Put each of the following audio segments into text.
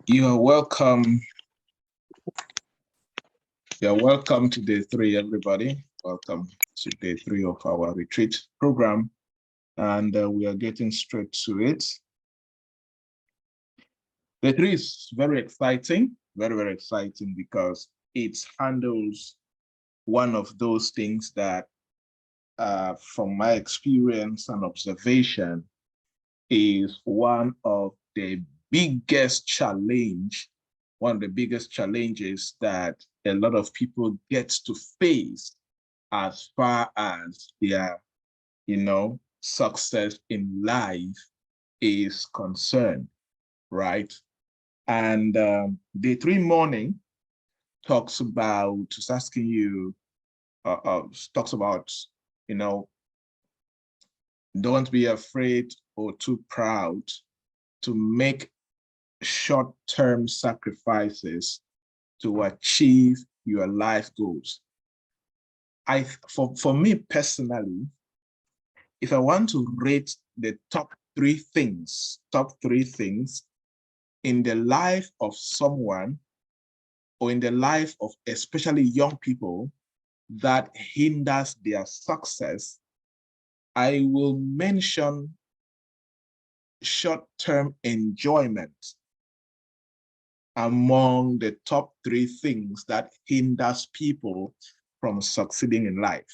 You are welcome. You're welcome to day three, everybody. Welcome to day three of our retreat program. And we are getting straight to it. Day three is very exciting, very exciting because it handles one of those things that, from my experience and observation, is one of the biggest challenges that a lot of people get to face as far as their, success in life is concerned, right? And day three morning is asking you, talks about, you know, don't be afraid or too proud to make short-term sacrifices to achieve your life goals. For me personally, if I want to rate the top three things in the life of someone or in the life of especially young people that hinders their success, I will mention short-term enjoyment among the top three things that hinders people from succeeding in life.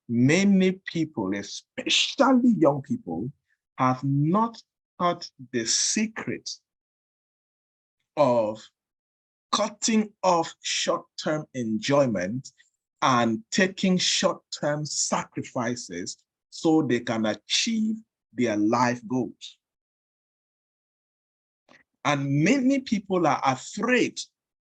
Many people, especially young people, have not taught the secret of cutting off short-term enjoyment and taking short-term sacrifices so they can achieve their life goals. And many people are afraid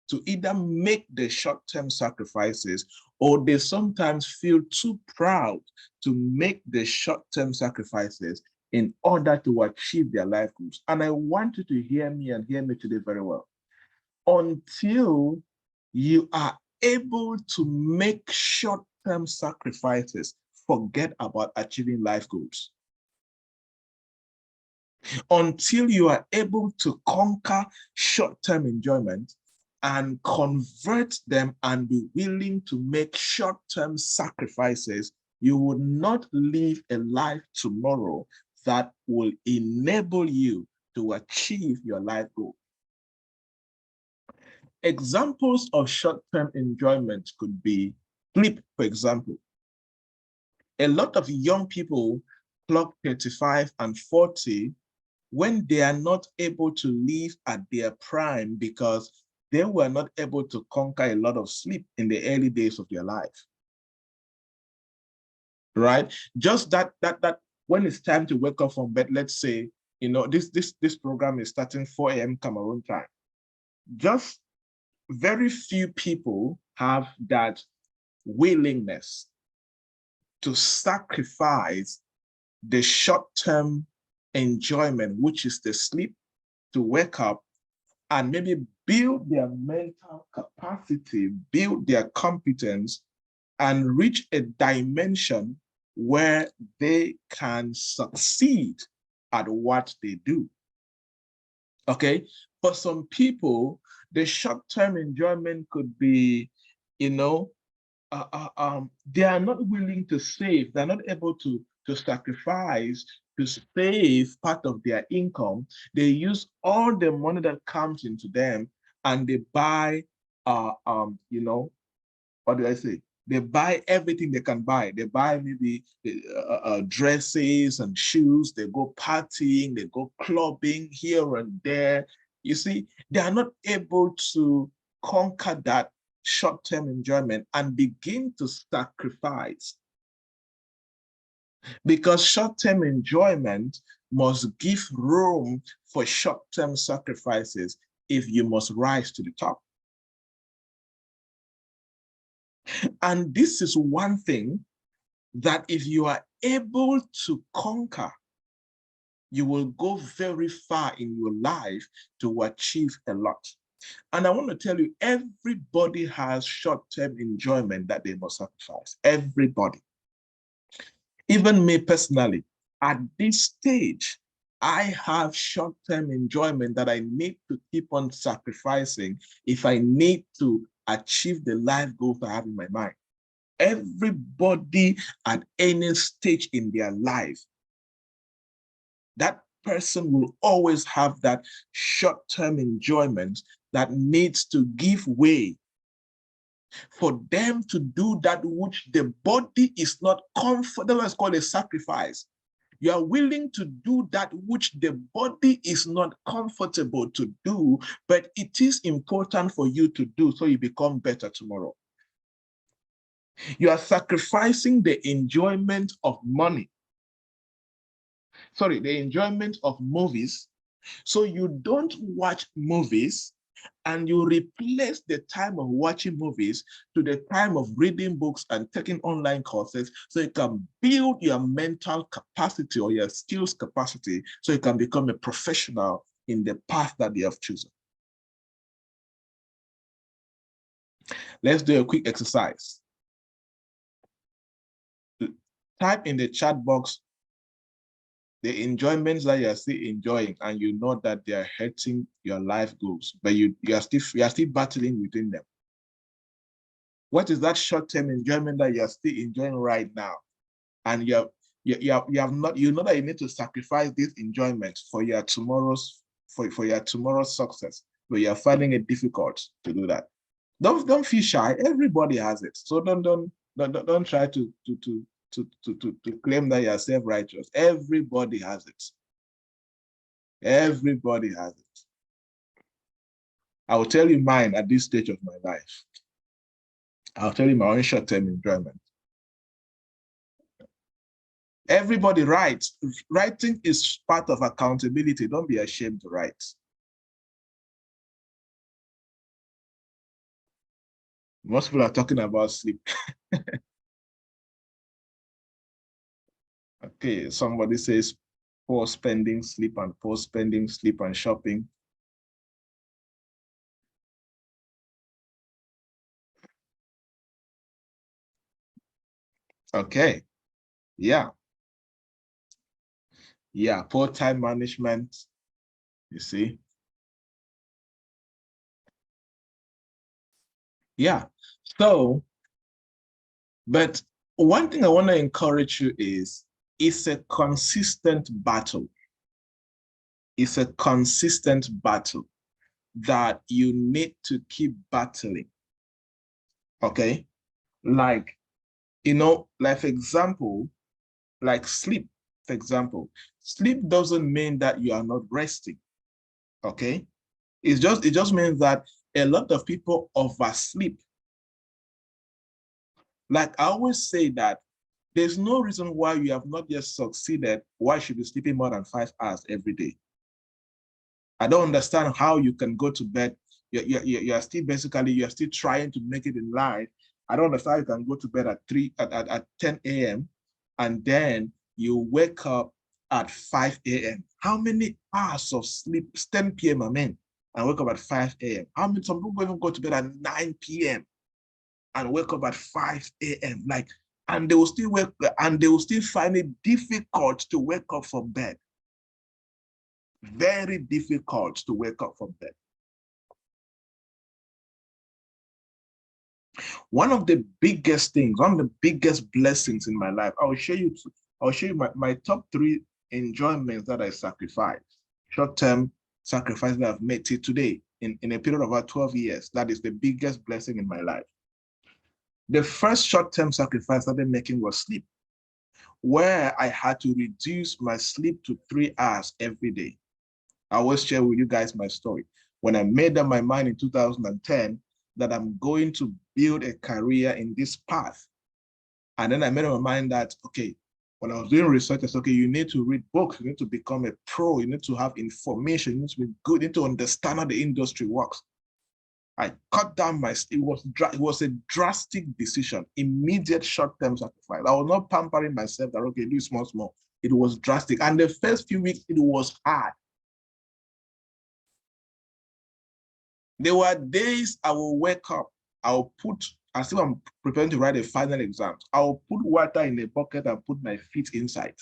to either make the short-term sacrifices, or they sometimes feel too proud to make the short-term sacrifices in order to achieve their life goals. And I want you to hear me and hear me today very well. Until you are able to make short-term sacrifices, forget about achieving life goals. Until you are able to conquer short-term enjoyment and convert them and be willing to make short-term sacrifices, you will not live a life tomorrow that will enable you to achieve your life goal. Examples of short-term enjoyment could be sleep, for example. A lot of young people clock 35 and 40 when they are not able to live at their prime because they were not able to conquer a lot of sleep in the early days of their life. Right? Just that when it's time to wake up from bed, let's say, this program is starting 4 a.m. Cameroon time. Just very few people have that willingness to sacrifice the short-term enjoyment, which is the sleep, to wake up and maybe build their mental capacity, build their competence, and reach a dimension where they can succeed at what they do. Okay, for some people, the short-term enjoyment could be, they are not willing to save. They're not able to sacrifice, to save part of their income. They use all the money that comes into them and they buy, what do I say? They buy everything they can buy. They buy maybe dresses and shoes. They go partying, they go clubbing here and there. You see, they are not able to conquer that short-term enjoyment and begin to sacrifice. Because short-term enjoyment must give room for short-term sacrifices if you must rise to the top. And this is one thing that if you are able to conquer, you will go very far in your life to achieve a lot. And I want to tell you, everybody has short-term enjoyment that they must sacrifice. Everybody. Even me personally, at this stage, I have short-term enjoyment that I need to keep on sacrificing if I need to achieve the life goals I have in my mind. Everybody at any stage in their life, that person will always have that short-term enjoyment that needs to give way for them to do that which the body is not comfortable. That's called a sacrifice. You are willing to do that which the body is not comfortable to do, but it is important for you to do so you become better tomorrow. You are sacrificing the enjoyment of money. Sorry, the enjoyment of movies. So you don't watch movies and you replace the time of watching movies to the time of reading books and taking online courses so you can build your mental capacity or your skills capacity so you can become a professional in the path that you have chosen. Let's do a quick exercise. Type in the chat box the enjoyments that you are still enjoying, and you know that they are hurting your life goals, but you are still battling within them. What is that short-term enjoyment that you are still enjoying right now? And you know that you need to sacrifice this enjoyment for your tomorrow's success, but you are finding it difficult to do that. Don't feel shy. Everybody has it. So don't try to claim that you're self-righteous. Everybody has it. Everybody has it. I will tell you mine at this stage of my life. I'll tell you my own short-term enjoyment. Everybody writes. Writing is part of accountability. Don't be ashamed to write. Most people are talking about sleep. Okay, somebody says poor spending sleep and shopping. Okay, yeah. Yeah, poor time management, you see. Yeah, so, but one thing I want to encourage you is, it's a consistent battle. It's a consistent battle that you need to keep battling, okay? Like, like for example, like sleep, for example. Sleep doesn't mean that you are not resting, okay? It just means that a lot of people oversleep. Like I always say that there's no reason why you have not yet succeeded why you should be sleeping more than 5 hours every day. I don't understand how you can go to bed. You're still trying to make it in life. I don't understand how you can go to bed at 10 a.m. and then you wake up at 5 a.m. How many hours of sleep? It's 10 p.m. I mean, and wake up at 5 a.m. Some people even go to bed at 9 p.m. and wake up at 5 a.m. And they will still find it difficult to wake up from bed. Very difficult to wake up from bed. One of the biggest things, one of the biggest blessings in my life, I'll show you my top 3 enjoyments that I sacrificed, short-term sacrifice that I've made till today in a period of about 12 years. That is the biggest blessing in my life. The first short-term sacrifice I've been making was sleep, where I had to reduce my sleep to 3 hours every day. I always share with you guys my story. When I made up my mind in 2010 that I'm going to build a career in this path, and then I made up my mind that, okay, when I was doing research, I said, okay, you need to read books, you need to become a pro, you need to have information, you need to be good, you need to understand how the industry works. I cut down my sleep. It was a drastic decision, immediate short-term sacrifice. I was not pampering myself that, okay, do small. It was drastic. And the first few weeks, it was hard. There were days I will wake up, as if I'm preparing to write a final exam, I'll put water in a bucket and put my feet inside,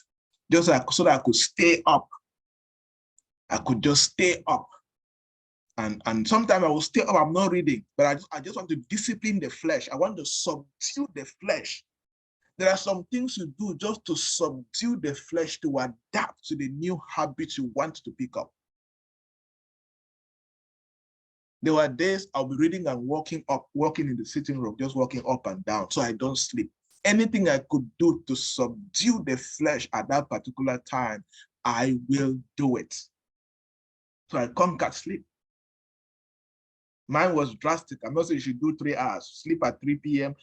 just so that I could stay up. I could just stay up. And sometimes I will stay up, I'm not reading, but I just want to discipline the flesh. I want to subdue the flesh. There are some things you do just to subdue the flesh, to adapt to the new habits you want to pick up. There were days I'll be reading and walking in the sitting room, just walking up and down so I don't sleep. Anything I could do to subdue the flesh at that particular time, I will do it. So I conquered sleep. Mine was drastic. I'm not saying you should do 3 hours, sleep at 3 p.m.,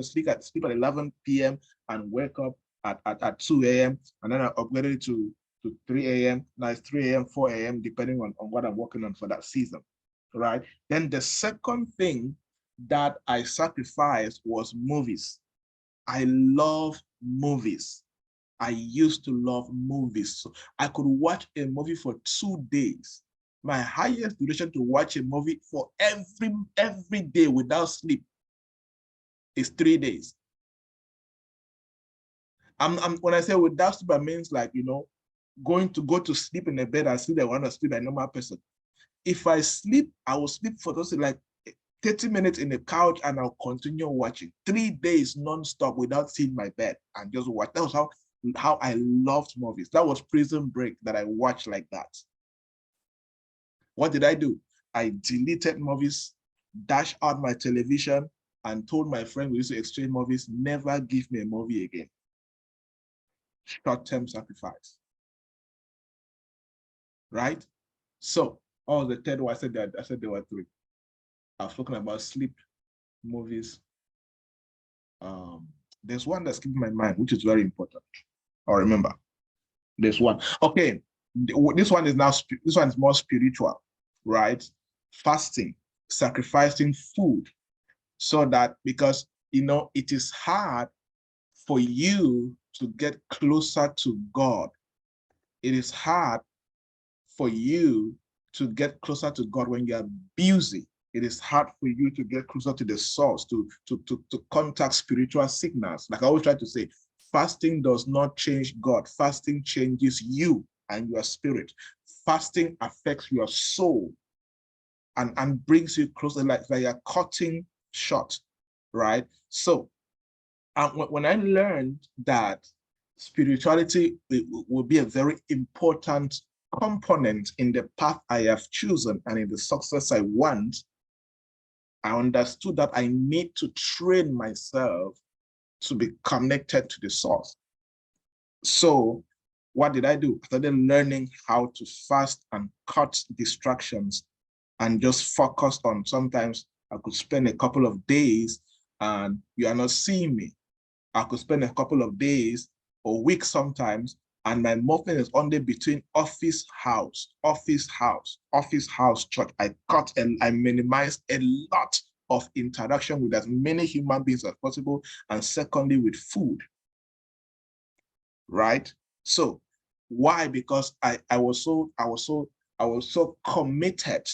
sleep at 11 p.m. and wake up at 2 a.m. And then I upgraded it to 3 a.m. Now it's 3 a.m., 4 a.m., depending on what I'm working on for that season, right? Then the second thing that I sacrificed was movies. I love movies. I used to love movies. So I could watch a movie for 2 days. My highest duration to watch a movie for every day without sleep is 3 days. When I say without sleep, it means like, go to sleep in the bed and sleep. I want to sleep like a normal person. If I sleep, I will sleep for those like 30 minutes in the couch and I'll continue watching 3 days non-stop without seeing my bed and just watch. That was how I loved movies. That was Prison Break that I watched like that. What did I do? I deleted movies, dashed out my television, and told my friend we used to exchange movies, never give me a movie again. Short-term sacrifice. Right? So, the third one, I said there were 3. I've spoken about sleep, movies. There's one that's keeping my mind, which is very important. I'll remember. There's one. Okay, this one is more spiritual, right? Fasting, sacrificing food, so that because it is hard for you to get closer to God. It is hard for you to get closer to God when you're busy. It is hard for you to get closer to the source, to contact spiritual signals. Like I always try to say, fasting does not change God. Fasting changes you and your spirit. Fasting affects your soul and brings you closer, like you're cutting short, right? So when I learned that spirituality will be a very important component in the path I have chosen and in the success I want, I understood that I need to train myself to be connected to the source. So what did I do? I started learning how to fast and cut distractions and just focus on. Sometimes I could spend a couple of days and you are not seeing me. I could spend a couple of days or weeks sometimes, and my movement is only between office, house, church. I cut and I minimized a lot of interaction with as many human beings as possible, and secondly with food, right? So why? Because I was so committed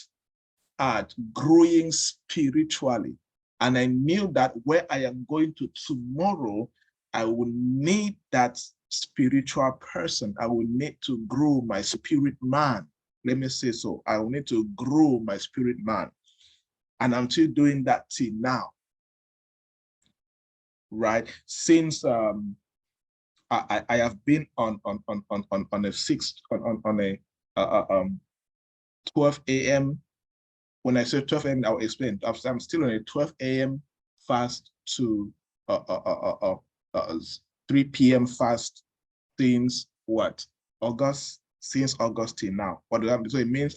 at growing spiritually. And I knew that where I am going to tomorrow, I will need that spiritual person. I will need to grow my spirit man. Let me say so. I will need to grow my spirit man. And I'm still doing that till now. Right? Since I have been on a 12 a.m. When I say 12 a.m., I'll explain. I'm still on a 12 a.m. fast to 3 p.m. fast since what? Since August till now. What does that mean? So it means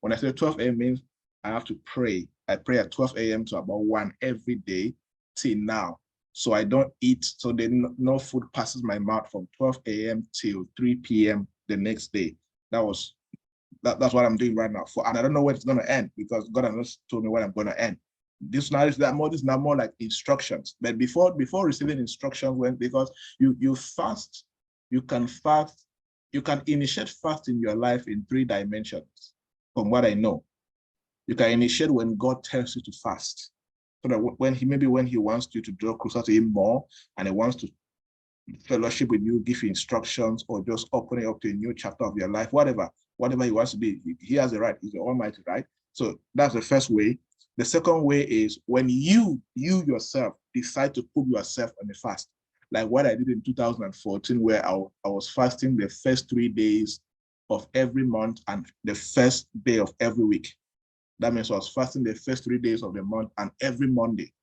when I say 12 a.m. means I have to pray. I pray at 12 a.m. to about 1 every day till now. So I don't eat, so then no food passes my mouth from 12 a.m. till 3 p.m. the next day. That's what I'm doing right now. And I don't know when it's going to end, because God has not told me when I'm going to end. This is now more like instructions. But before receiving instructions, because you fast, you can initiate fast in your life in 3 dimensions. From what I know, you can initiate when God tells you to fast. So that when he wants you to draw closer to him more, and he wants to fellowship with you, give you instructions, or just opening up to a new chapter of your life, whatever he wants to be. He has the right. He's the Almighty, right? So that's the first way. The second way is when you yourself decide to put yourself on a fast, like what I did in 2014, where I was fasting the first 3 days of every month and the first day of every week. That means I was fasting the first 3 days of the month and every Monday.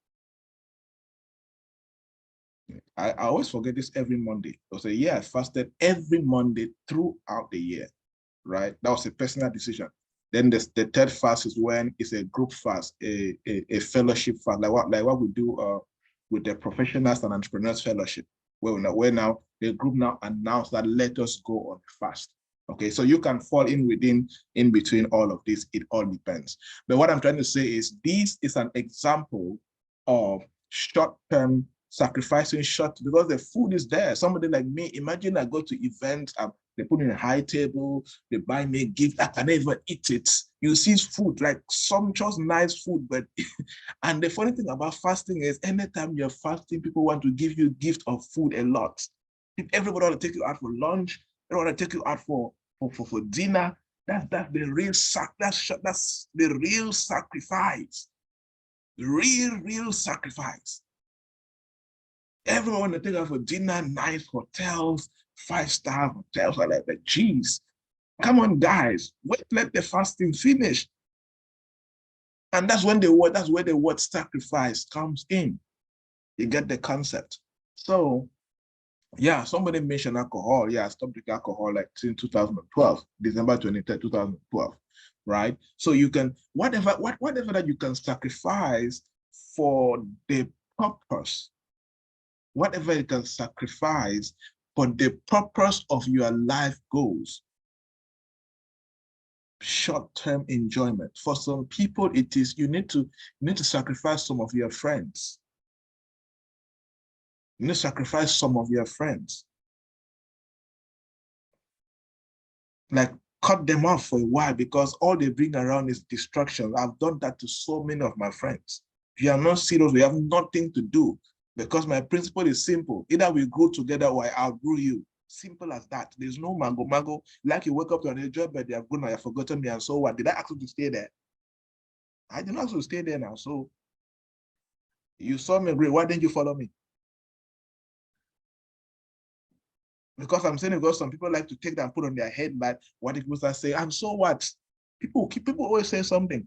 I always forget this every Monday. It was a year I fasted every Monday throughout the year, right? That was a personal decision. Then the third fast is when it's a group fast, a fellowship fast, like what we do with the Professionals and Entrepreneurs Fellowship, where now the group now announced that let us go on fast. Okay, so you can fall in between all of this. It all depends. But what I'm trying to say is this is an example of short-term sacrificing because the food is there. Somebody like me, imagine I go to events, they put in a high table, they buy me a gift, I can even eat it. You see food, like sumptuous, nice food, but and the funny thing about fasting is anytime you're fasting, people want to give you a gift of food a lot. Everybody want to take you out for lunch, they want to take you out for dinner. That's the real that's the real sacrifice. The real sacrifice. Everyone want to take out for dinner, nice hotels, 5-star hotels, like that. Geez, come on, guys, wait, let the fasting finish. And that's where the word sacrifice comes in. You get the concept. So, yeah, somebody mentioned alcohol. Yeah, I stopped drinking alcohol like in 2012, December 23rd, 2012, right? So you can, whatever that you can sacrifice for the purpose, whatever you can sacrifice for the purpose of your life goals. Short-term enjoyment. For some people, it is you need to sacrifice some of your friends. You need to sacrifice some of your friends. Like cut them off for a while because all they bring around is distraction. I've done that to so many of my friends. If you are not serious, we have nothing to do because my principle is simple. Either we grow together or I outgrow you. Simple as that. There's no mango. Like you wake up to an job, but they have gone, I have forgotten me, and so what? Did I ask you to stay there? I did not ask you to stay there now. So you saw me great. Why didn't you follow me? Because I'm saying because some people like to take that and put on their head, but what if people start saying, and so what? People always say something.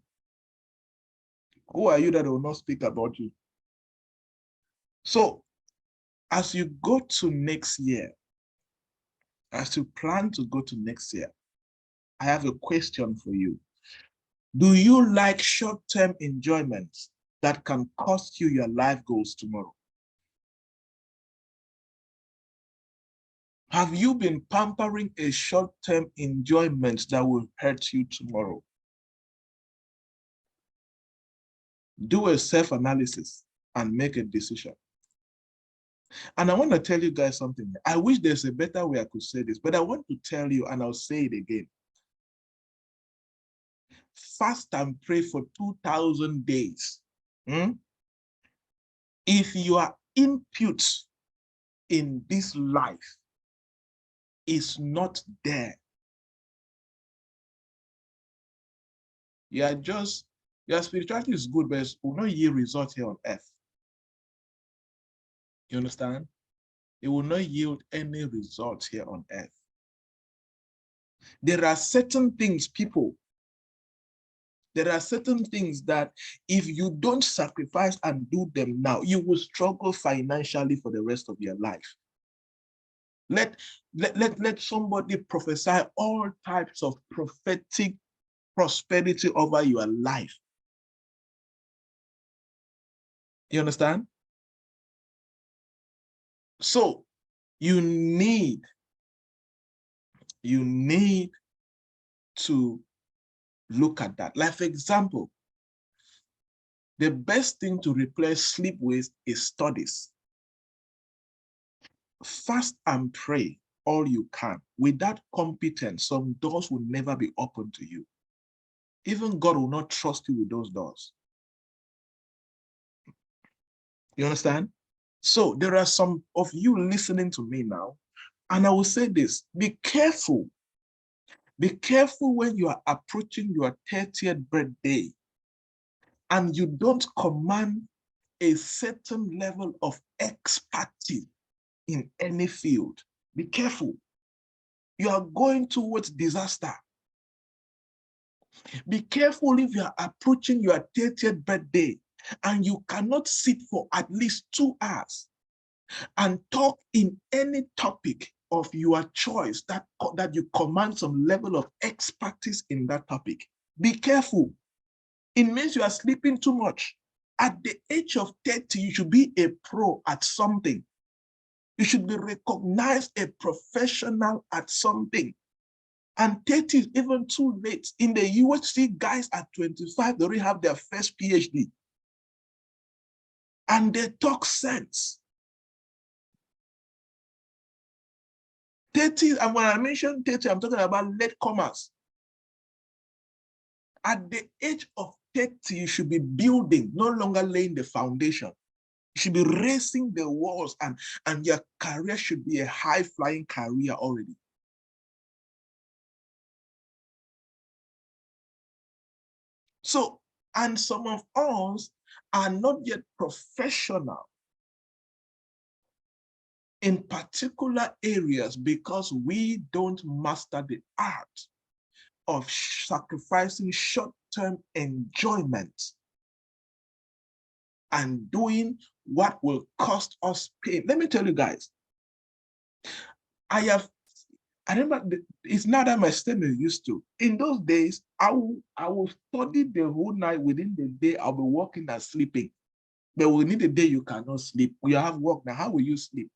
Who are you that will not speak about you? So as you go to next year, as you plan to go to next year, I have a question for you. Do you like short-term enjoyments that can cost you your life goals tomorrow? Have you been pampering a short-term enjoyment that will hurt you tomorrow? Do a self-analysis and make a decision. And I want to tell you guys something. I wish there's a better way I could say this, but I want to tell you, and I'll say it again. Fast and pray for 2,000 days. If your input in this life is not there, your spirituality is good, but it will not yield results here on earth. You understand? It will not yield any results here on earth. There are certain things, that if you don't sacrifice and do them now, you will struggle financially for the rest of your life. Let somebody prophesy all types of prophetic prosperity over your life. You understand? So you need to look at that. Like, for example, the best thing to replace sleep with is studies. Fast and pray all you can. Without competence, some doors will never be open to you. Even God will not trust you with those doors. You understand? So there are some of you listening to me now, and I will say this, be careful. Be careful when you are approaching your 30th birthday and you don't command a certain level of expertise in any field. Be careful. You are going towards disaster. Be careful if you are approaching your 30th birthday and you cannot sit for at least 2 hours and talk in any topic of your choice that you command some level of expertise in that topic. Be careful. It means you are sleeping too much. At the age of 30, you should be a pro at something. You should be recognized a professional at something. And 30 is even too late. In the US, see guys at 25, they already have their first PhD. And they talk sense. 30, and when I mention 30, I'm talking about late comers. At the age of 30, you should be building, no longer laying the foundation. You should be raising the walls, and your career should be a high-flying career already. So, and some of us are not yet professional in particular areas because we don't master the art of sacrificing short-term enjoyment and doing what will cost us pain. Let me tell you guys, I remember, it's not that my statement used to. In those days, I will study the whole night. Within the day, I'll be working and sleeping. But within the day, you cannot sleep. You have work now. How will you sleep?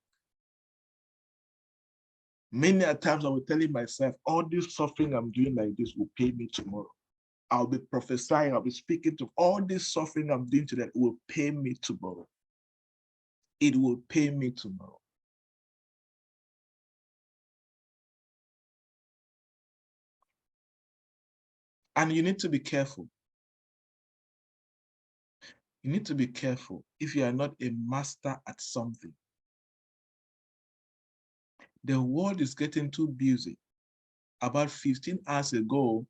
Many a times I was telling myself, all this suffering I'm doing like this will pay me tomorrow. I'll be prophesying, I'll be speaking to all this suffering I'm doing today will pay me tomorrow. It will pay me tomorrow. And you need to be careful. You need to be careful if you are not a master at something. The world is getting too busy. About 15 hours ago,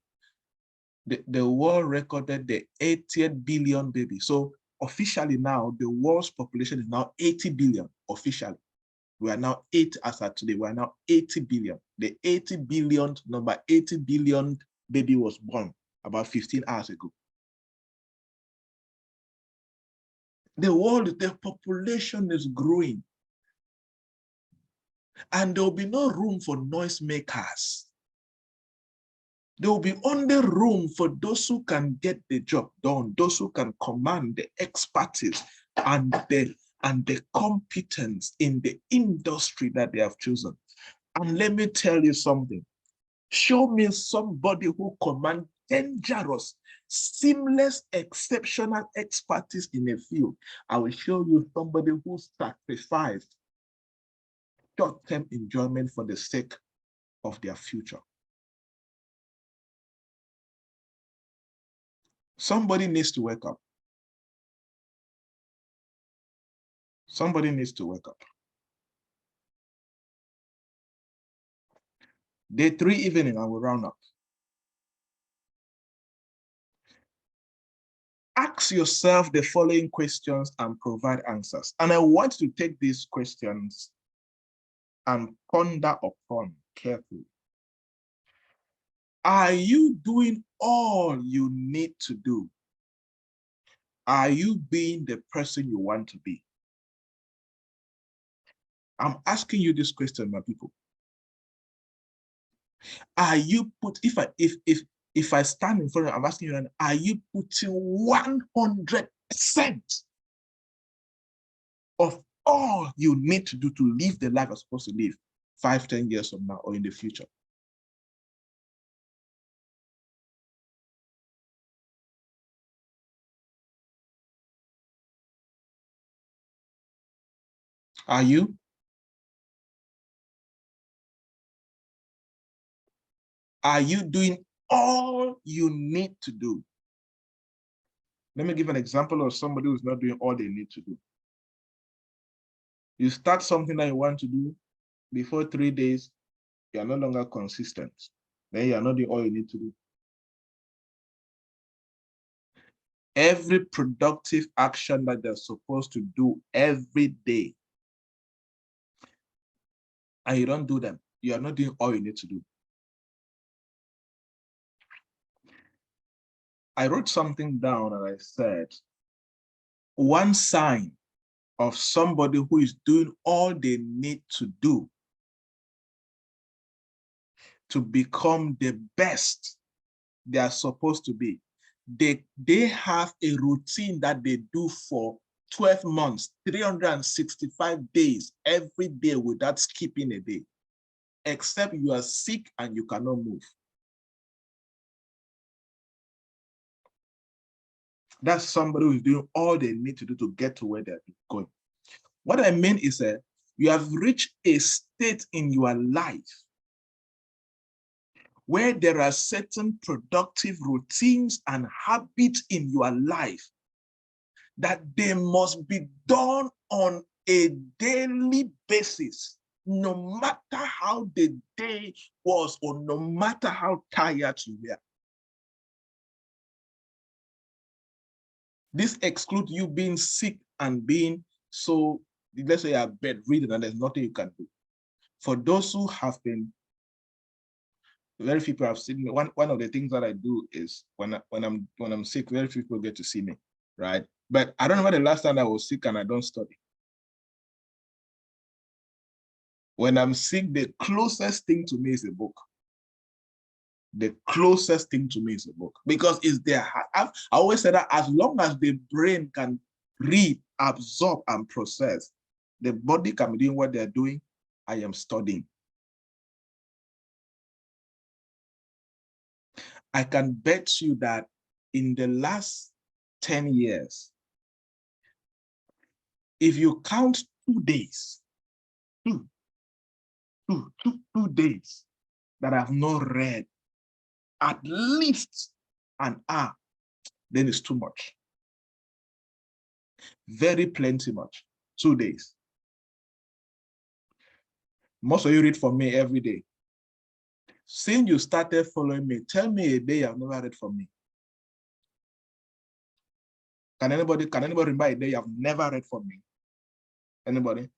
the world recorded the 80th billion baby. So officially now, the world's population is now 80 billion officially. We are now 8 as of today. We are now 80 billion. The 80 billion number, 80 billion baby was born about 15 hours ago. The world, the population is growing. And there will be no room for noisemakers. There will be only room for those who can get the job done, those who can command the expertise and the competence in the industry that they have chosen. And let me tell you something. Show me somebody who commands dangerous, seamless, exceptional expertise in a field. I will show you somebody who sacrificed short-term enjoyment for the sake of their future. Somebody needs to wake up. Somebody needs to wake up. Day 3 evening, I will round up. Ask yourself the following questions and provide answers. And I want to take these questions and ponder upon carefully. Are you doing all you need to do? Are you being the person you want to be? I'm asking you this question, my people. Are you if I stand in front of you, I'm asking you, are you putting 100% of all you need to do to live the life you're supposed to live 5, 10 years from now or in the future? Are you? Are you doing all you need to do? Let me give an example of somebody who's not doing all they need to do. You start something that you want to do, before 3 days, you are no longer consistent. Then you are not doing all you need to do. Every productive action that they're supposed to do every day, and you don't do them, you are not doing all you need to do. I wrote something down and I said, one sign of somebody who is doing all they need to do to become the best they are supposed to be, they have a routine that they do for 12 months, 365 days, every day without skipping a day, except you are sick and you cannot move. That's somebody who is doing all they need to do to get to where they're going. What I mean is that you have reached a state in your life where there are certain productive routines and habits in your life that they must be done on a daily basis, no matter how the day was or no matter how tired you were. This excludes you being sick and being so, let's say you're bedridden and there's nothing you can do. For those who have been, very few people have seen me. One of the things that I do is when I'm sick, very few people get to see me, right? But I don't remember the last time I was sick and I don't study. When I'm sick, the closest thing to me is a book. The closest thing to me is a book, because it's there. I always say that as long as the brain can read, absorb, and process, the body can be doing what they're doing. I am studying. I can bet you that in the last 10 years, if you count 2 days, two days that I've not read at least an hour, then it's too much. Very plenty much. 2 days. Most of you read from me every day. Since you started following me, tell me a day you've never read from me. Can anybody remember a day you've never read from me? Anybody?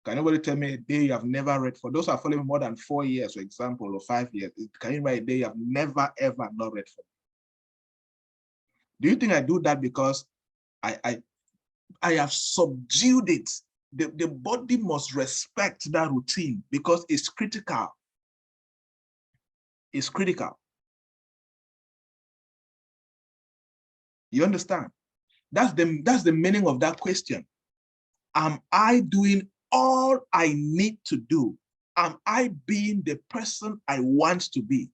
Can anybody tell me a day you have never read? For those who are following more than 4 years, for example, or 5 years, can you remember a day you have never, ever not read from? Do you think I do that because I have subdued it? The body must respect that routine because it's critical. It's critical. You understand? That's the meaning of that question. Am I doing all I need to do? Am I being the person I want to be?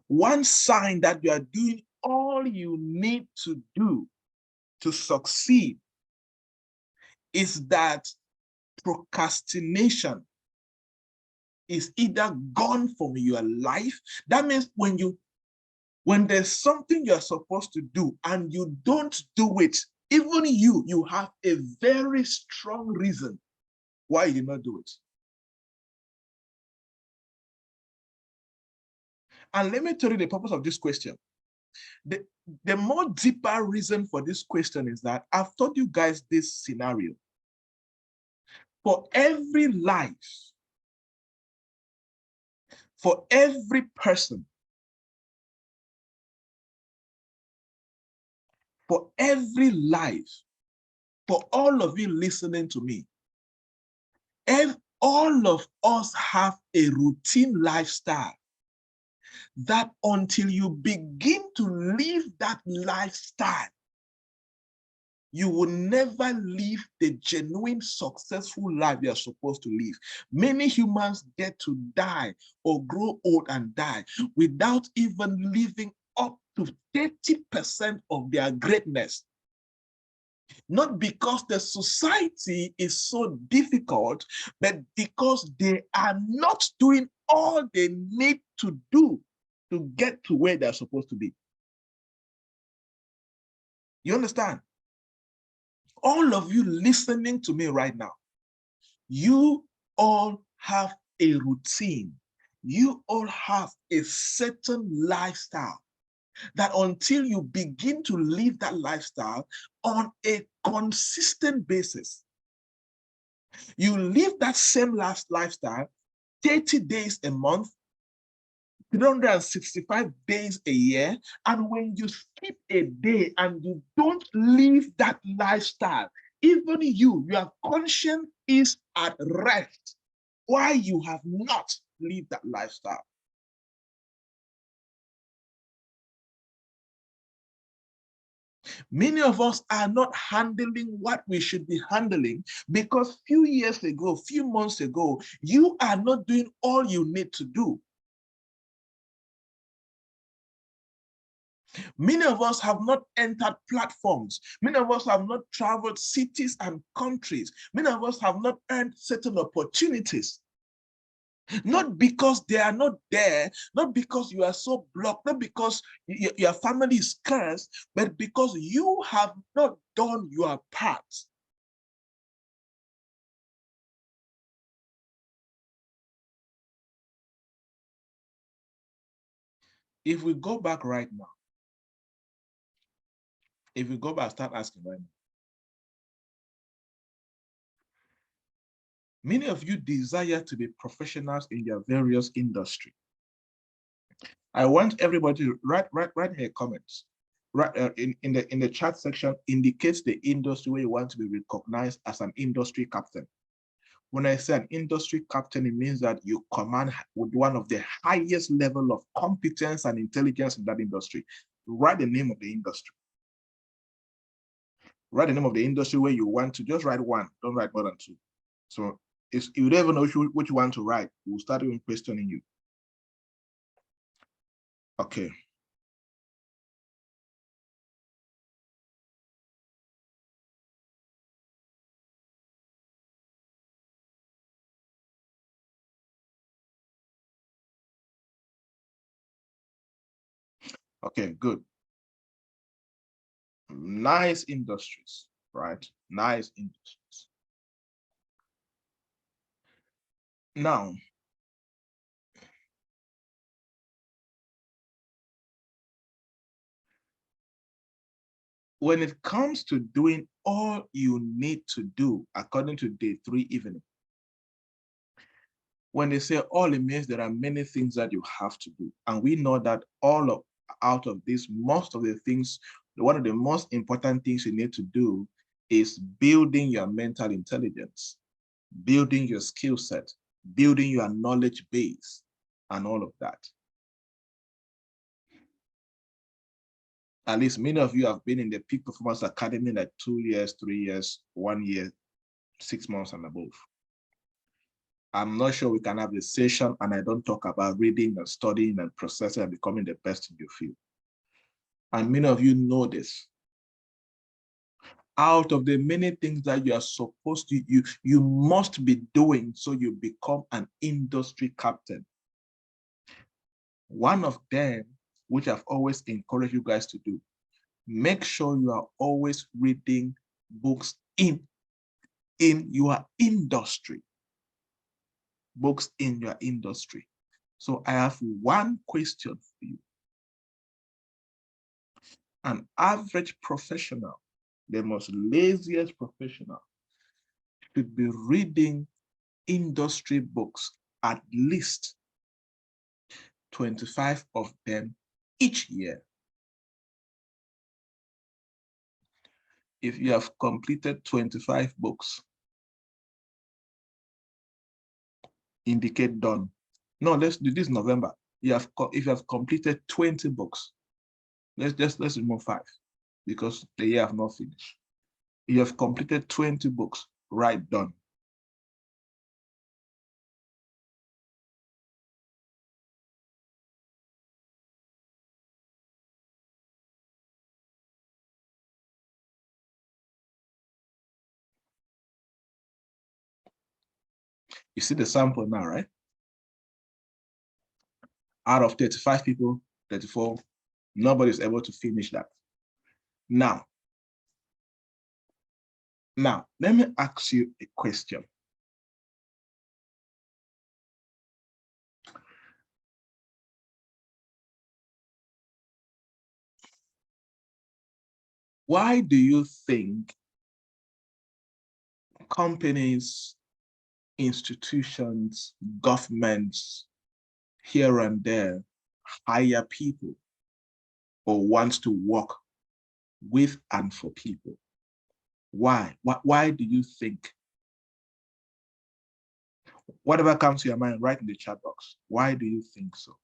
One sign that you are doing all you need to do to succeed is that procrastination is either gone from your life. That means when there's something you're supposed to do and you don't do it, even you have a very strong reason why you did not do it. And let me tell you the purpose of this question. The more deeper reason for this question is that I've told you guys this scenario. For every life, for every person, for every life, for all of you listening to me, all of us have a routine lifestyle that until you begin to live that lifestyle, you will never live the genuine, successful life you're supposed to live. Many humans get to die or grow old and die without even living up to 30% of their greatness. Not because the society is so difficult, but because they are not doing all they need to do to get to where they're supposed to be. You understand? All of you listening to me right now, you all have a routine. You all have a certain lifestyle that until you begin to live that lifestyle on a consistent basis, you live that same lifestyle 30 days a month, 365 days a year. And when you skip a day and you don't live that lifestyle, even your conscience is at rest. Why you have not lived that lifestyle? Many of us are not handling what we should be handling because few years ago, few months ago, you are not doing all you need to do. Many of us have not entered platforms. Many of us have not traveled cities and countries. Many of us have not earned certain opportunities. Not because they are not there, not because you are so blocked, not because your family is cursed, but because you have not done your part. If we go back right now, if we go back, start asking right now, many of you desire to be professionals in your various industry. I want everybody to write here comments. Right in the chat section, indicates the industry where you want to be recognized as an industry captain. When I say an industry captain, it means that you command with one of the highest level of competence and intelligence in that industry. Write the name of the industry. Write the name of the industry where you want to. Just write one. Don't write more than two. So if you don't even know which one to write, we'll start even questioning you. Okay. Okay, good. Nice industries, right? Nice industries. Now, when it comes to doing all you need to do, according to day 3 evening, when they say all, it means there are many things that you have to do. And we know that out of this, most of the things, one of the most important things you need to do is building your mental intelligence, building your skill set, building your knowledge base, and all of that. At least many of you have been in the Peak Performance Academy like 2 years, 3 years, 1 year, 6 months and above. I'm not sure we can have a session and I don't talk about reading and studying and processing and becoming the best in your field. And many of you know this. Out of the many things that you are supposed to, you must be doing so you become an industry captain. One of them, which I've always encouraged you guys to do, make sure you are always reading books in your industry. Books in your industry. So I have one question for you. An average professional, the most laziest professional, should be reading industry books, at least 25 of them each year. If you have completed 25 books, indicate done. No, let's do this November. If you have completed 20 books, let's remove 5 because the year have not finished. You have completed 20 books, write done. You see the sample now, right? Out of 35 people, 34, nobody's able to finish that. Now, let me ask you a question. Why do you think companies, institutions, governments here and there hire people or wants to work with and for people? Why? Why do you think? Whatever comes to your mind, write in the chat box. Why do you think so?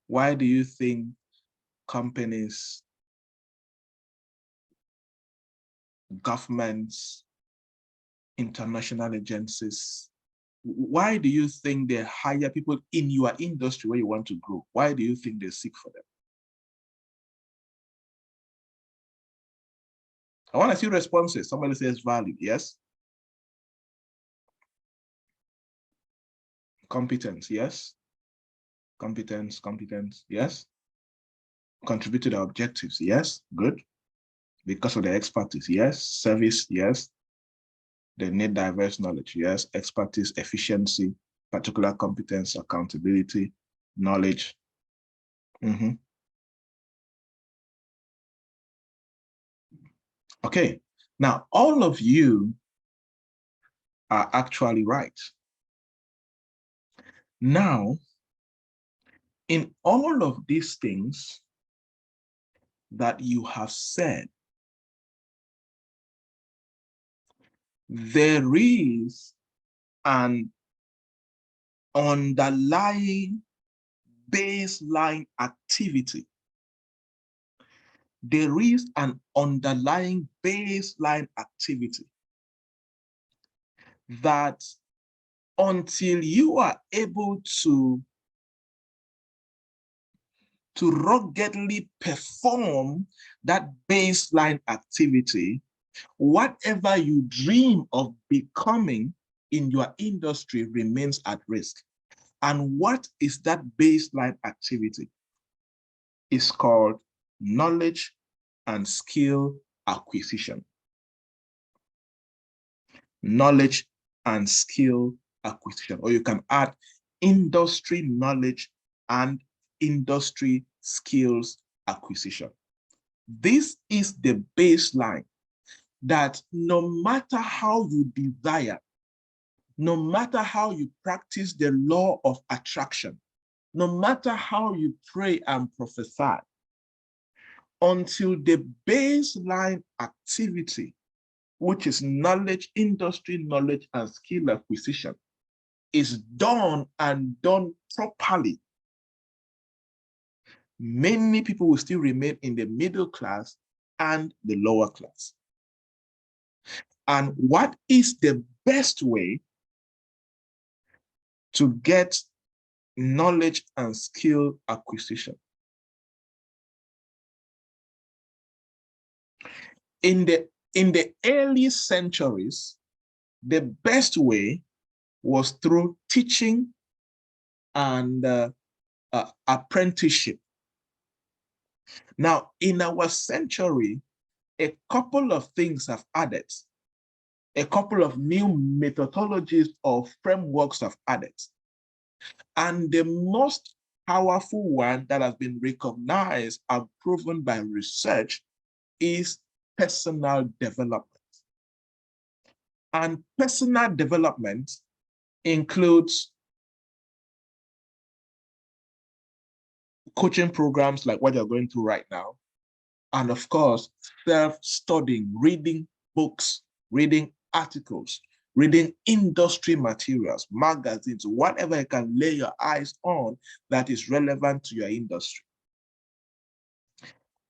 Why do you think companies, governments, international agencies, why do you think they hire people in your industry where you want to grow? Why do you think they seek for them? I want to see responses. Somebody says value, yes. Competence, yes. Competence, yes. Contribute to the objectives, yes, good. Because of the expertise, yes. Service, yes. They need diverse knowledge, yes. Expertise, efficiency, particular competence, accountability, knowledge. Okay, now all of you are actually right. Now, in all of these things that you have said, there is an underlying baseline activity. There is an underlying baseline activity that until you are able to ruggedly perform that baseline activity, whatever you dream of becoming in your industry remains at risk. And what is that baseline activity? It's called knowledge and skill acquisition. Knowledge and skill acquisition, or you can add industry knowledge and industry skills acquisition. This is the baseline that no matter how you desire, no matter how you practice the law of attraction, no matter how you pray and prophesy, until the baseline activity, which is knowledge, industry knowledge, and skill acquisition, is done and done properly, many people will still remain in the middle class and the lower class. And what is the best way to get knowledge and skill acquisition? In the early centuries, the best way was through teaching and apprenticeship. Now, in our century, a couple of things have added. A couple of new methodologies or frameworks have added. And the most powerful one that has been recognized and proven by research is personal development. And personal development includes coaching programs like what you're going through right now. And of course, self-studying, reading books, reading articles, reading industry materials, magazines, whatever you can lay your eyes on that is relevant to your industry.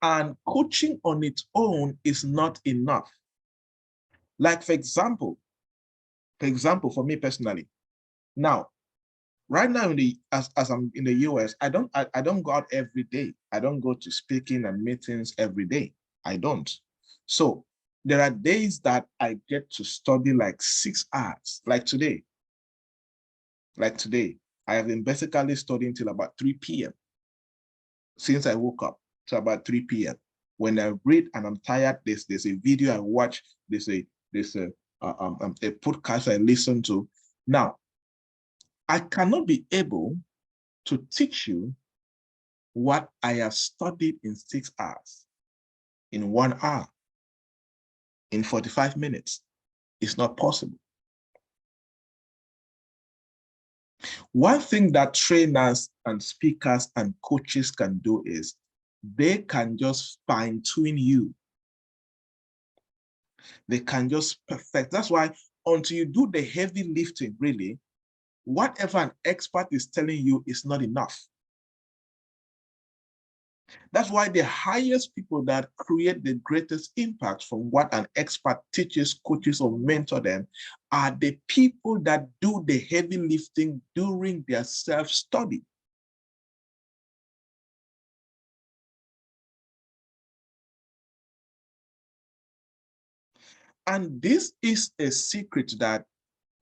And coaching on its own is not enough. Like, for example, for me personally, now, right now, as I'm in the US, I don't go out every day. I don't go to speaking and meetings every day. I don't. So There are days that I get to study like 6 hours, like today. Like today, I have been basically studying till about 3 p.m. since I woke up to about 3 p.m. When I read and I'm tired, there's a video I watch, there's a podcast I listen to. Now, I cannot be able to teach you what I have studied in 6 hours, in 1 hour, in 45 minutes. It's not possible. One thing that trainers and speakers and coaches can do is they can just fine-tune you. They can just perfect. That's why until you do the heavy lifting, really, whatever an expert is telling you is not enough. That's why the highest people that create the greatest impact from what an expert teaches, coaches, or mentor them are the people that do the heavy lifting during their self-study. And this is a secret that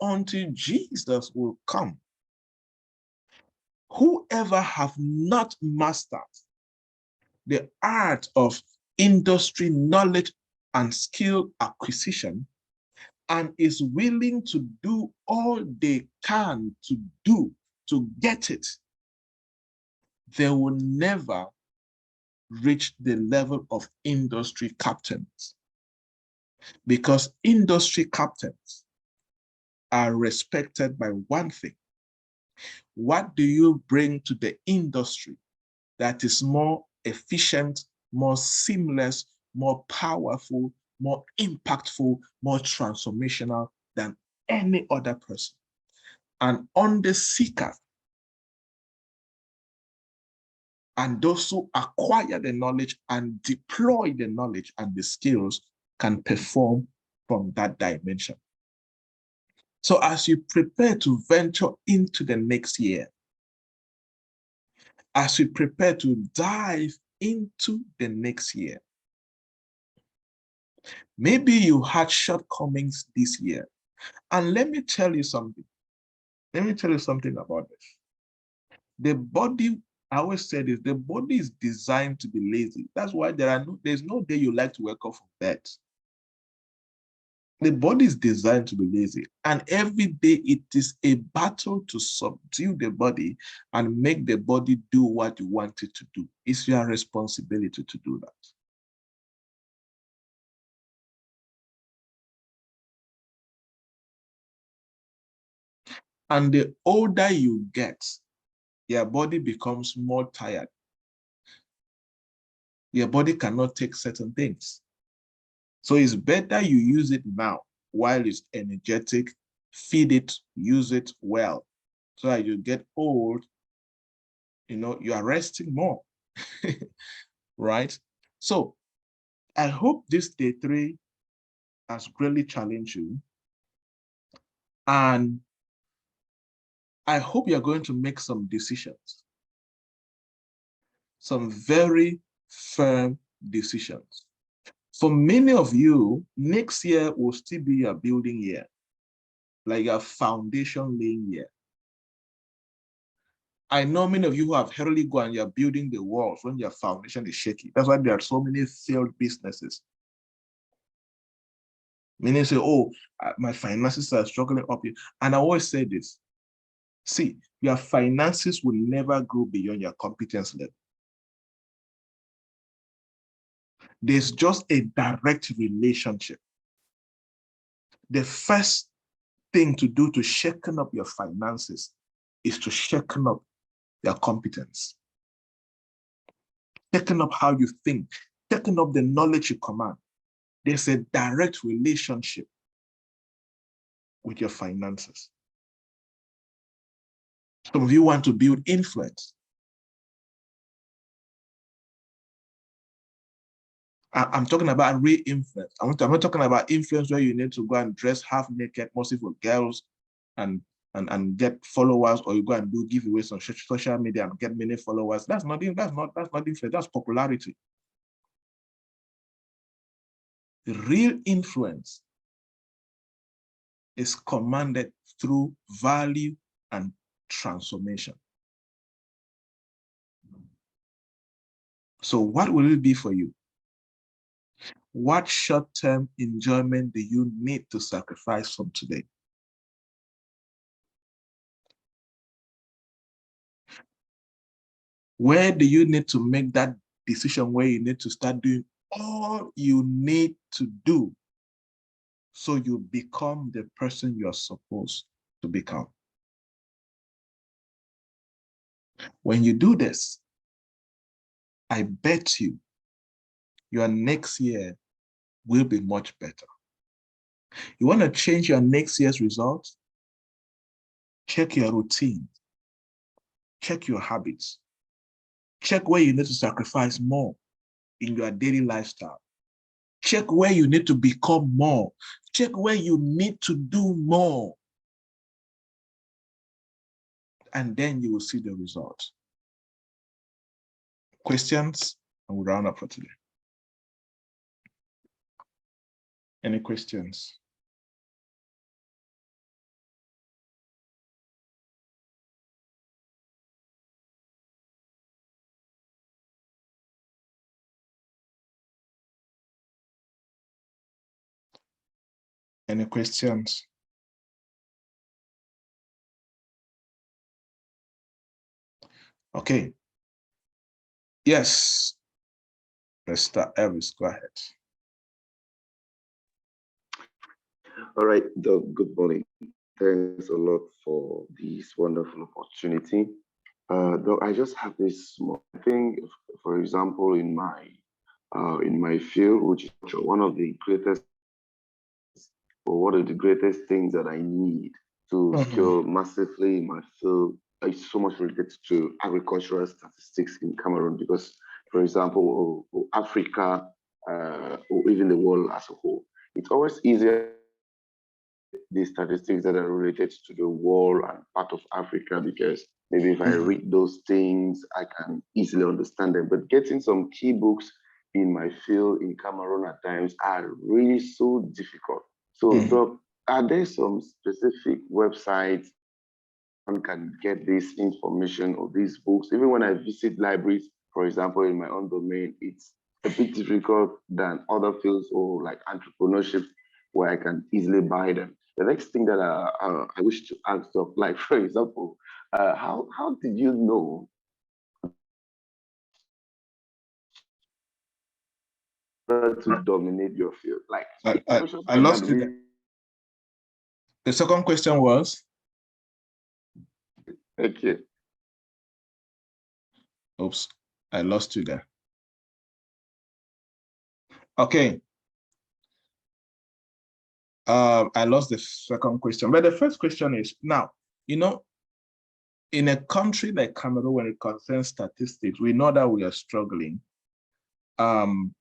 until Jesus will come, whoever have not mastered the art of industry knowledge and skill acquisition and is willing to do all they can to do to get it, they will never reach the level of industry captains, because industry captains are respected by one thing. What do you bring to the industry that is more efficient, more seamless, more powerful, more impactful, more transformational than any other person? And on the seeker and those who acquire the knowledge and deploy the knowledge and the skills can perform from that dimension. So as you prepare to venture into the next year, as we prepare to dive into the next year, maybe you had shortcomings this year. And let me tell you something. Let me tell you something about this. The body, I always say this, the body is designed to be lazy. That's why there's no day you like to wake up from bed. The body is designed to be lazy. And every day it is a battle to subdue the body and make the body do what you want it to do. It's your responsibility to do that. And the older you get, your body becomes more tired. Your body cannot take certain things. So it's better you use it now while it's energetic, feed it, use it well. So as you get old, you are resting more, right? So I hope this day 3 has greatly challenged you. And I hope you're going to make some decisions, some very firm decisions. For many of you, next year will still be your building year, like your foundation laying year. I know many of you who have heavily gone, you're building the walls when your foundation is shaky. That's why there are so many failed businesses. Many say, oh, my finances are struggling up here. And I always say this, see, your finances will never grow beyond your competence level. There's just a direct relationship. The first thing to do to shaken up your finances is to shaken up your competence. Shaken up how you think, shaken up the knowledge you command. There's a direct relationship with your finances. Some of you want to build influence. I'm talking about real influence. I'm not talking about influence where you need to go and dress half naked, mostly for girls, and get followers, or you go and do giveaways on social media and get many followers. That's not influence. That's popularity. Real influence is commanded through value and transformation. So what will it be for you? What short-term enjoyment do you need to sacrifice from today? Where do you need to make that decision where you need to start doing all you need to do so you become the person you're supposed to become? When you do this, I bet you your next year will be much better. You want to change your next year's results? Check your routine. Check your habits. Check where you need to sacrifice more in your daily lifestyle. Check where you need to become more. Check where you need to do more. And then you will see the results. Questions? And we'll round up for today. Any questions? Any questions? Okay. Yes. Let's start. Elvis, go ahead. All right, Doug, good morning. Thanks a lot for this wonderful opportunity. Doug, I just have this small thing, for example, in my field, which is one of the greatest things that I need to skill massively in my field. It's so much related to agricultural statistics in Cameroon because, for example, Africa or even the world as a whole, it's always easier the statistics that are related to the world and part of Africa because maybe if I read those things, I can easily understand them. But getting some key books in my field in Cameroon at times are really so difficult. So, Doc, are there some specific websites one can get this information or these books? Even when I visit libraries, for example, in my own domain, it's a bit difficult than other fields or like entrepreneurship where I can easily buy them. The next thing that I wish to ask, Doc, like for example, how did you know to dominate your field? Like I lost you. The second question was? Okay. Oops, I lost you there. Okay. I lost the second question, but the first question is, now, you know, in a country like Cameroon, when it concerns statistics, we know that we are struggling. One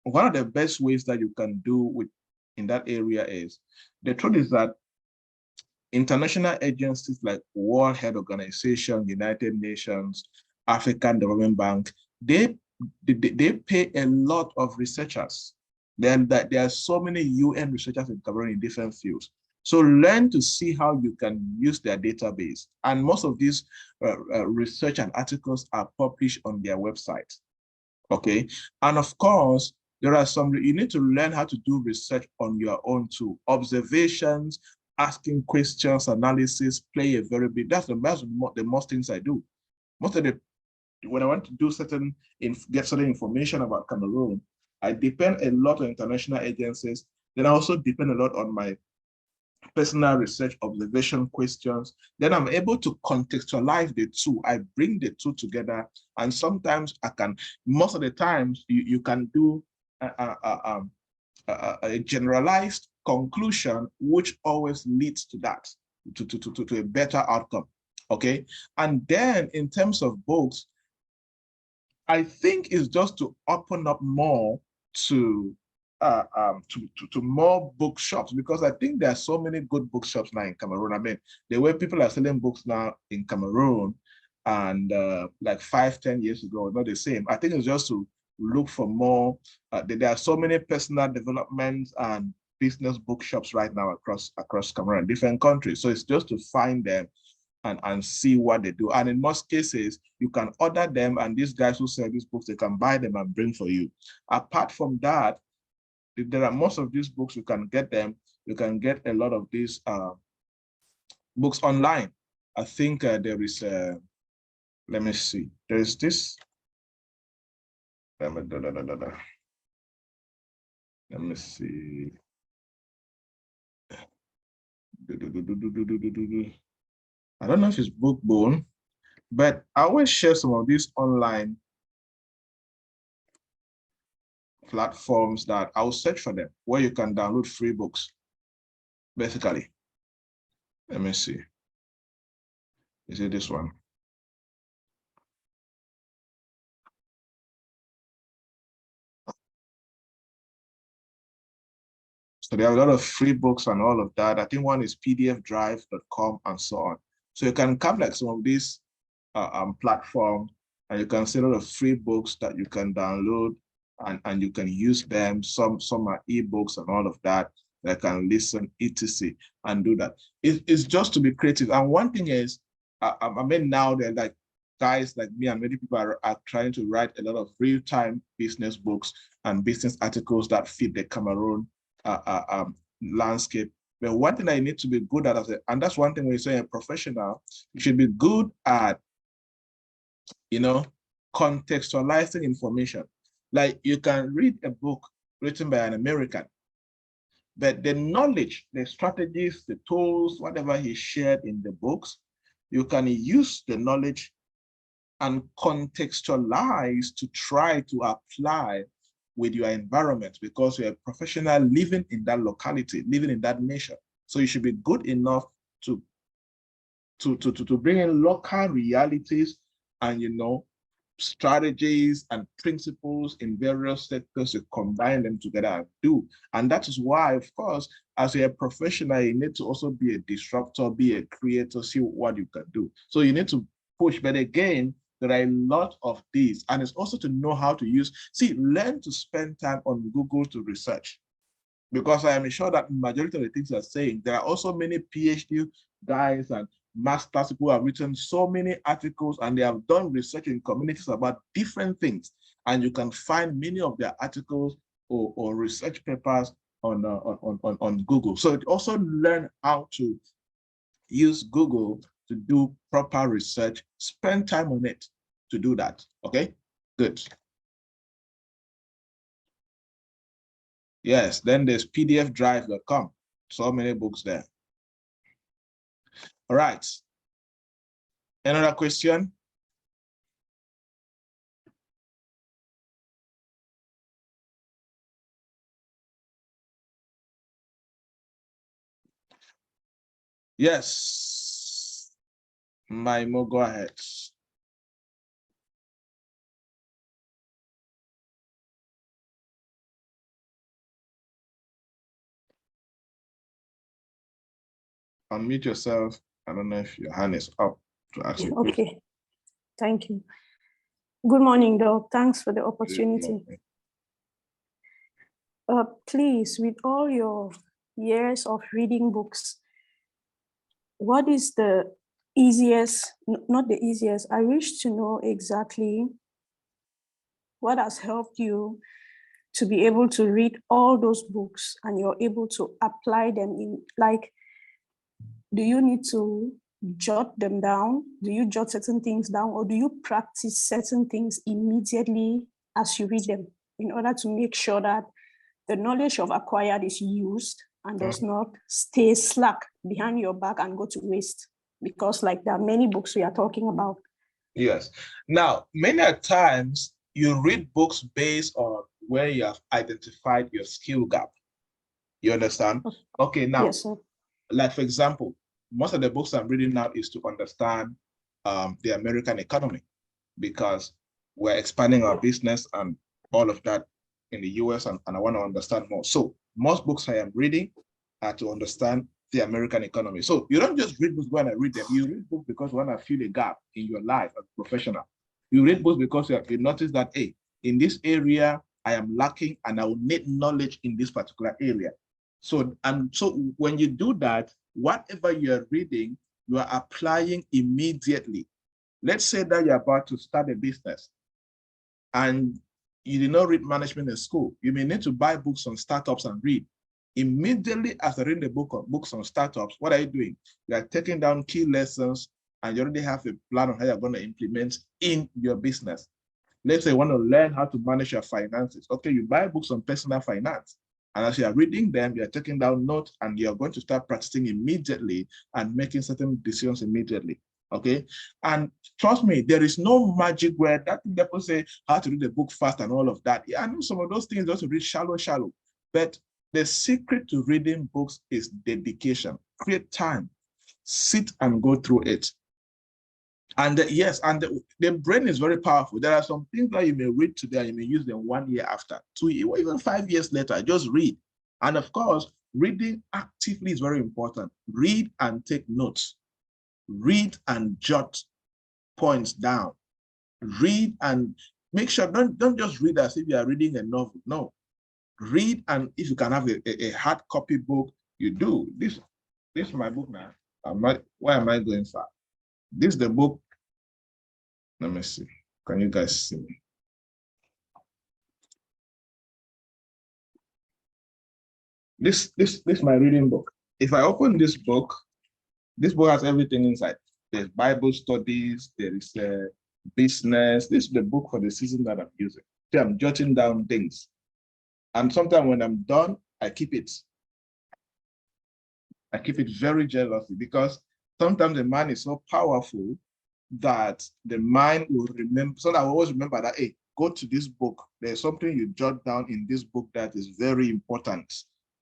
of the best ways that you can do in that area is, the truth is that international agencies like World Health Organization, United Nations, African Development Bank, they pay a lot of researchers. Then there are so many UN researchers in Cameroon in different fields. So learn to see how you can use their database. And most of these research and articles are published on their website. Okay. And of course, there are some, you need to learn how to do research on your own too. Observations, asking questions, analysis play a very big, that's the most things I do. Most of the, when I want to do get certain information about Cameroon, I depend a lot on international agencies. Then I also depend a lot on my personal research, observation questions. Then I'm able to contextualize the two. I bring the two together, and sometimes I can, most of the times, you can do a generalized conclusion, which always leads to that, to a better outcome. Okay. And then in terms of books, I think it's just to open up more to more bookshops, because I think there are so many good bookshops now in Cameroon. I mean, the way people are selling books now in Cameroon and like 5-10 years ago, not the same. I think it's just to look for more. There are so many personal development and business bookshops right now across Cameroon, different countries. So it's just to find them and see what they do. And in most cases, you can order them, and these guys who sell these books, they can buy them and bring for you. Apart from that, there are most of these books, you can get them. You can get a lot of these books online. I think there is, let me see, there is this. Let me see. I don't know if it's Bookbone, but I always share some of these online platforms that I'll search for them, where you can download free books, basically. Let me see. Is it this one? So there are a lot of free books and all of that. I think one is pdfdrive.com and so on. So you can come like some of these platforms, and you can see a lot of free books that you can download, and you can use them. Some are ebooks and all of that. They can listen, etc. and do that. It's just to be creative. And one thing is, I mean, now they're like guys like me and many people are trying to write a lot of real-time business books and business articles that fit the Cameroon landscape. But one thing I need to be good at, and that's one thing when you say a professional, you should be good at, contextualizing information. Like you can read a book written by an American, but the knowledge, the strategies, the tools, whatever he shared in the books, you can use the knowledge and contextualize to try to apply with your environment, because you're a professional living in that locality, living in that nation. So you should be good enough to bring in local realities and, strategies and principles in various sectors, to combine them together and do. And that is why, of course, as a professional, you need to also be a disruptor, be a creator, see what you can do. So you need to push. But again, there are a lot of these, and it's also to know how to use, learn to spend time on Google to research, because I am sure that majority of the things you're saying, there are also many PhD guys and masters who have written so many articles, and they have done research in communities about different things, and you can find many of their articles or research papers on Google. So also learn how to use Google to do proper research, spend time on it to do that. Okay, good. Yes, then there's pdfdrive.com. So many books there. All right. Another question? Yes. Maimo, go ahead. Unmute yourself. I don't know if your hand is up to ask you. Okay, thank you. Good morning, Doc. Thanks for the opportunity. Please, with all your years of reading books, what is the easiest, not the easiest, I wish to know exactly what has helped you to be able to read all those books and you're able to apply them in, like, do you need to jot them down? Do you jot certain things down, or do you practice certain things immediately as you read them in order to make sure that the knowledge you've acquired is used and does not stay slack behind your back and go to waste? Because like there are many books we are talking about. Yes. Now, many times you read books based on where you have identified your skill gap. You understand? Okay, now, yes, sir. Like for example, most of the books I'm reading now is to understand the American economy, because we're expanding our business and all of that in the US, and I want to understand more. So most books I am reading are to understand the American economy. So you don't just read books when I read them. You read books because you want to fill a gap in your life as a professional. You read books because you notice that, hey, in this area, I am lacking and I will need knowledge in this particular area. So, and so when you do that, whatever you're reading, you are applying immediately. Let's say that you're about to start a business and you did not read management in school. You may need to buy books on startups and read. Immediately after reading the books on startups, what are you doing? You are taking down key lessons and you already have a plan on how you're going to implement in your business. Let's say you want to learn how to manage your finances. Okay, you buy books on personal finance. And as you are reading them, you're taking down notes and you're going to start practicing immediately and making certain decisions immediately. Okay. And trust me, there is no magic word. That thing people say how to read the book fast and all of that. Yeah, I know some of those things just to read shallow. But the secret to reading books is dedication. Create time, sit and go through it. And yes, and the brain is very powerful. There are some things that you may read today and you may use them 1 year after, 2 years, or even 5 years later. Just read. And of course, reading actively is very important. Read and take notes. Read and jot points down. Read and make sure, don't just read as if you are reading a novel. No. Read, and if you can have a hard copy book, you do. This is my book now. Why am I going far? This is the book. Let me see. Can you guys see me? This is my reading book. If I open this book has everything inside. There's Bible studies, there is business. This is the book for the season that I'm using. See, I'm jotting down things. And sometimes when I'm done, I keep it. I keep it very jealously because sometimes the mind is so powerful that the mind will remember. So I will always remember that, hey, go to this book. There's something you jot down in this book that is very important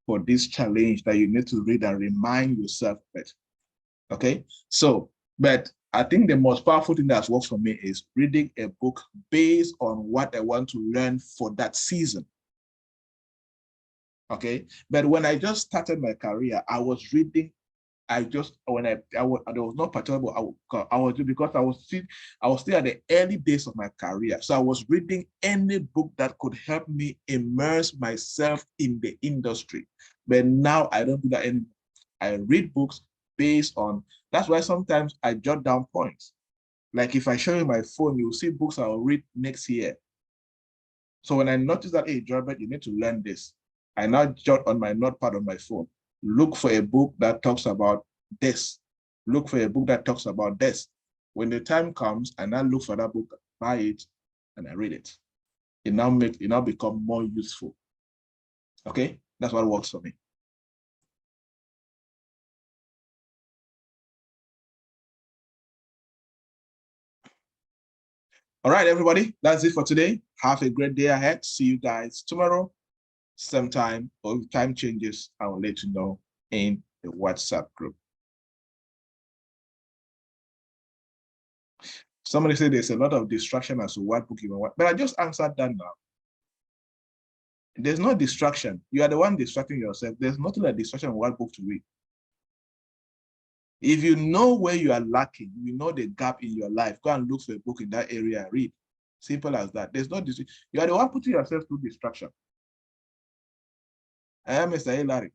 for this challenge that you need to read and remind yourself of it. Okay, so, but I think the most powerful thing that's worked for me is reading a book based on what I want to learn for that season. Okay, but when I just started my career, I was reading. I was not particular. I was because I was still at the early days of my career, so I was reading any book that could help me immerse myself in the industry. But now I don't do that anymore. I read books based on. That's why sometimes I jot down points. Like if I show you my phone, you'll see books I'll read next year. So when I notice that, hey, Joybert, you need to learn this, I now jot on my notepad on my phone. Look for a book that talks about this. Look for a book that talks about this. When the time comes, I now look for that book, buy it, and I read it. It now become more useful. Okay, that's what works for me. All right, everybody, that's it for today. Have a great day ahead. See you guys tomorrow, same time, or if time changes, I will let you know in the WhatsApp group. Somebody said there's a lot of distraction as to what book you want, but I just answered that now. There's no distraction. You are the one distracting yourself. There's nothing like distraction on what book to read. If you know where you are lacking, you know the gap in your life, go and look for a book in that area and read. Simple as that. There's no distraction. You are the one putting yourself through distraction. I am Mr. Hilary.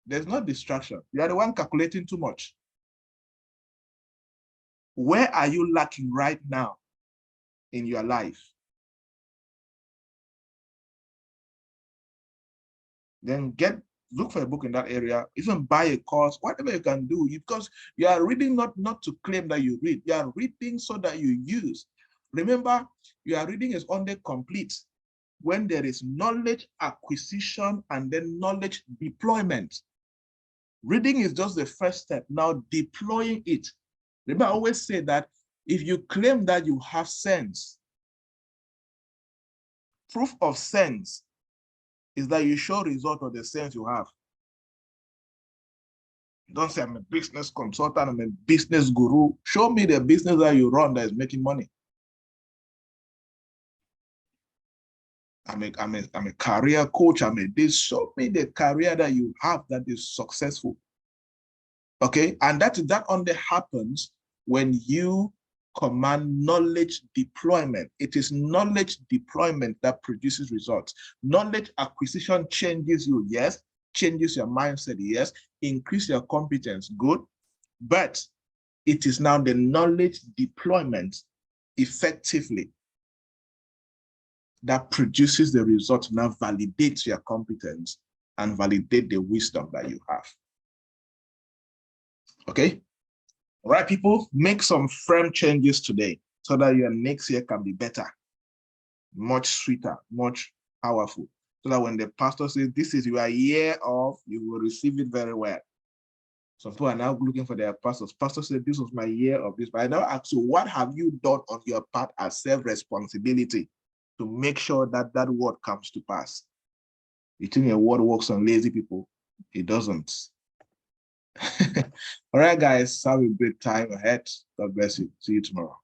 There's no distraction. You are the one calculating too much. Where are you lacking right now in your life? Then look for a book in that area, even buy a course, whatever you can do, because you are reading not to claim that you read, you are reading so that you use. Remember, your reading is only complete when there is knowledge acquisition and then knowledge deployment. Reading is just the first step. Now deploying it. Remember, I always say that if you claim that you have sense, proof of sense is that you show result of the sense you have. Don't say I'm a business consultant, I'm a business guru. Show me the business that you run that is making money. I'm a career coach, I'm a this. Show me the career that you have that is successful. Okay, and that only happens when you command knowledge deployment. It is knowledge deployment that produces results. Knowledge acquisition changes you, yes. Changes your mindset, yes. Increase your competence, good. But it is now the knowledge deployment effectively that produces the result, now validates your competence and validate the wisdom that you have. Okay? All right, people, make some firm changes today so that your next year can be better, much sweeter, much powerful. So that when the pastor says, this is your year of, you will receive it very well. Some people are now looking for their pastors. Pastor said, this was my year of this. But I now ask you, what have you done on your part as self-responsibility to make sure that that word comes to pass? You think a word works on lazy people? It doesn't. All right, guys, have a great time ahead. God bless you. See you tomorrow.